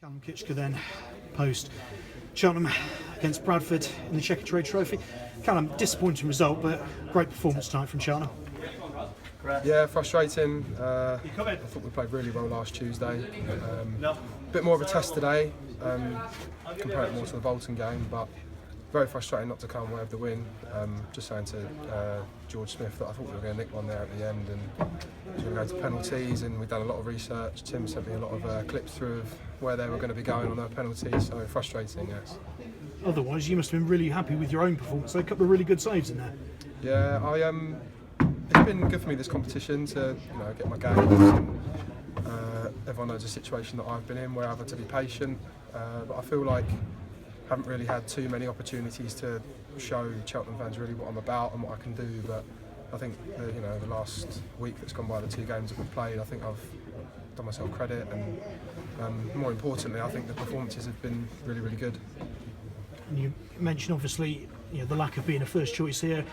Calum Kitscha then post Cheltenham against Bradford in the Checkatrade Trophy. Calum, disappointing result, but great performance tonight from Cheltenham. Yeah, frustrating. I thought we played really well last Tuesday. A bit more of a test today, compared more to the Bolton game, but very frustrating not to come away with the win. Just saying to George Smith that I thought we were going to nick one there at the end and we were going to go to penalties, and we've done a lot of research. Tim sent me a lot of clips through of where they were going to be going on their penalties, so frustrating, yes. Otherwise, you must have been really happy with your own performance. There are a couple of really good saves in there. Yeah, it's been good for me this competition to get my games. And, everyone knows the situation that I've been in where I've had to be patient, but I feel like I haven't really had too many opportunities to show Cheltenham fans really what I'm about and what I can do. But I think the last week that's gone by, the two games that we've played, I think I've done myself credit, and more importantly, I think the performances have been really, really good. And you mentioned obviously the lack of being a first choice here.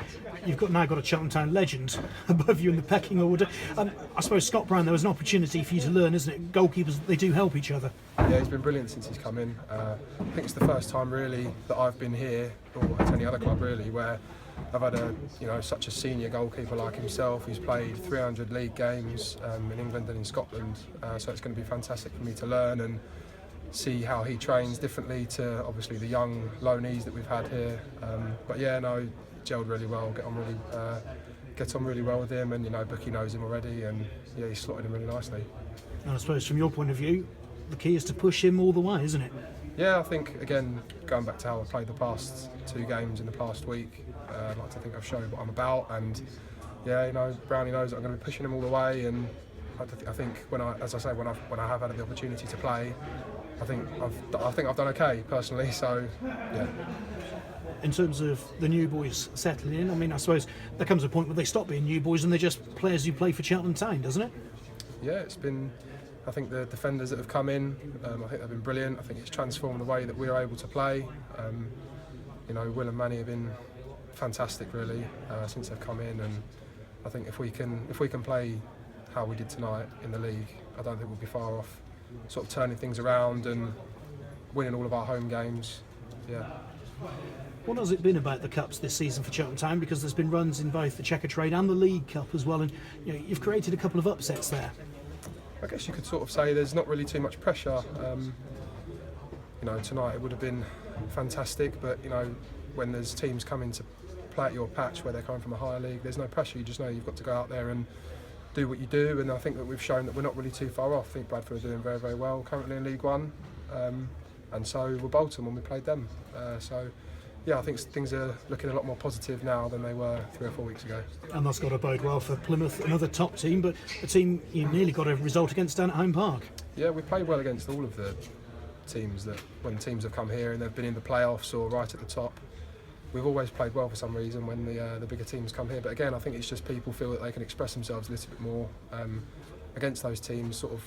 You've now got a Cheltenham Town legend above you in the pecking order. I suppose Scott Brown, there was an opportunity for you to learn, isn't it? Goalkeepers, they do help each other. Yeah, he's been brilliant since he's come in. I think it's the first time really that I've been here, or at any other club really, where I've had such a senior goalkeeper like himself. He's played 300 league games in England and in Scotland, so it's going to be fantastic for me to learn and see how he trains differently to obviously the young loanees that we've had here. But yeah, no, gelled really well. Get on really well with him, and Bookie knows him already, and yeah, he's slotted him really nicely. And I suppose from your point of view, the key is to push him all the way, isn't it? Yeah, I think again, going back to how I played the past two games in the past week, I'd like to think I've shown what I'm about, and yeah, Brownie knows that I'm going to be pushing him all the way, and I think when I have had the opportunity to play, I think I've done okay personally. So yeah. In terms of the new boys settling in, I mean, I suppose there comes a point where they stop being new boys and they're just players who play for Cheltenham Town, doesn't it? Yeah, it's been. I think the defenders that have come in, I think they've been brilliant. I think it's transformed the way that we're able to play. Will and Manny have been fantastic really since they've come in, and I think if we can play how we did tonight in the league, I don't think we'll be far off sort of turning things around and winning all of our home games. Yeah. What has it been about the Cups this season for Cheltenham Town? Because there's been runs in both the Checkatrade and the League Cup as well, and you've created a couple of upsets there. I guess you could sort of say there's not really too much pressure. Tonight it would have been fantastic, but when there's teams coming to play at your patch where they're coming from a higher league, there's no pressure. You just know you've got to go out there and do what you do, and I think that we've shown that we're not really too far off. I think Bradford are doing very, very well currently in League One, and so were Bolton when we played them. So yeah, I think things are looking a lot more positive now than they were 3 or 4 weeks ago. And that's got to bode well for Plymouth, another top team, but a team you nearly got a result against down at home park. Yeah, we played well against all of the teams when teams have come here and they've been in the playoffs or right at the top. We've always played well for some reason when the bigger teams come here, but again, I think it's just people feel that they can express themselves a little bit more against those teams. Sort of,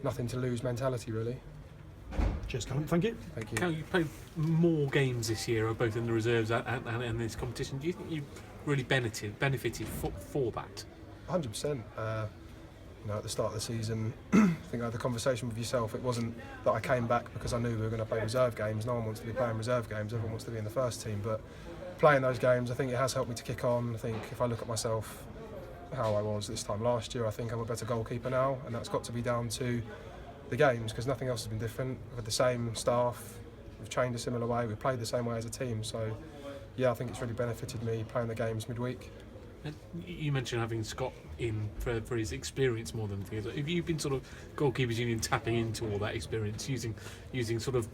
nothing to lose mentality really. Cheers, Calum. Thank you. Thank you. Calum, you played more games this year, both in the reserves and this competition. Do you think you've really benefited for that? 100%. At the start of the season, I think I had the conversation with yourself. It wasn't that I came back because I knew we were going to play reserve games. No one wants to be playing reserve games. Everyone wants to be in the first team. But playing those games, I think it has helped me to kick on. I think if I look at myself, how I was this time last year, I think I'm a better goalkeeper now, and that's got to be down to the games, because nothing else has been different. We've had the same staff, we've trained a similar way, we've played the same way as a team. So yeah, I think it's really benefited me playing the games midweek. You mentioned having Scott in for his experience more than things. Have you been sort of Goalkeepers Union tapping into all that experience, using sort of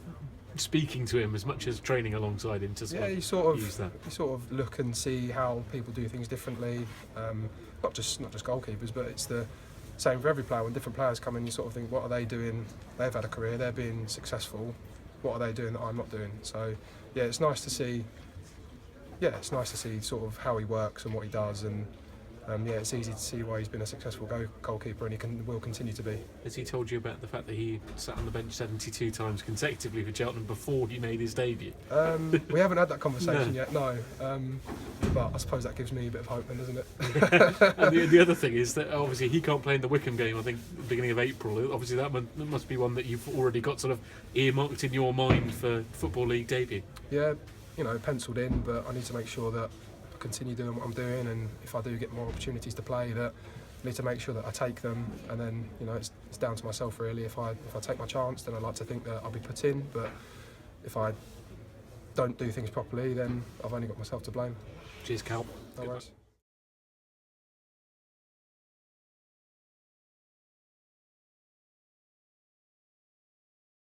speaking to him as much as training alongside him to use that? You sort of look and see how people do things differently. Not just goalkeepers, but it's the same for every player. When different players come in, you sort of think, what are they doing? They've had a career, they're being successful. What are they doing that I'm not doing? So yeah, it's nice to see. Yeah, it's nice to see sort of how he works and what he does, and yeah, it's easy to see why he's been a successful goalkeeper, and will continue to be. Has he told you about the fact that he sat on the bench 72 times consecutively for Cheltenham before he made his debut? We haven't had that conversation yet, no. But I suppose that gives me a bit of hope then, doesn't it? And the other thing is that obviously he can't play in the Wickham game, I think, beginning of April. Obviously that must be one that you've already got sort of earmarked in your mind for Football League debut. Yeah, penciled in, but I need to make sure that I continue doing what I'm doing, and if I do get more opportunities to play, that I need to make sure that I take them, and then it's down to myself really. If I take my chance, then I like to think that I'll be put in, but if I don't do things properly, then I've only got myself to blame. Cheers, Cal. No worries.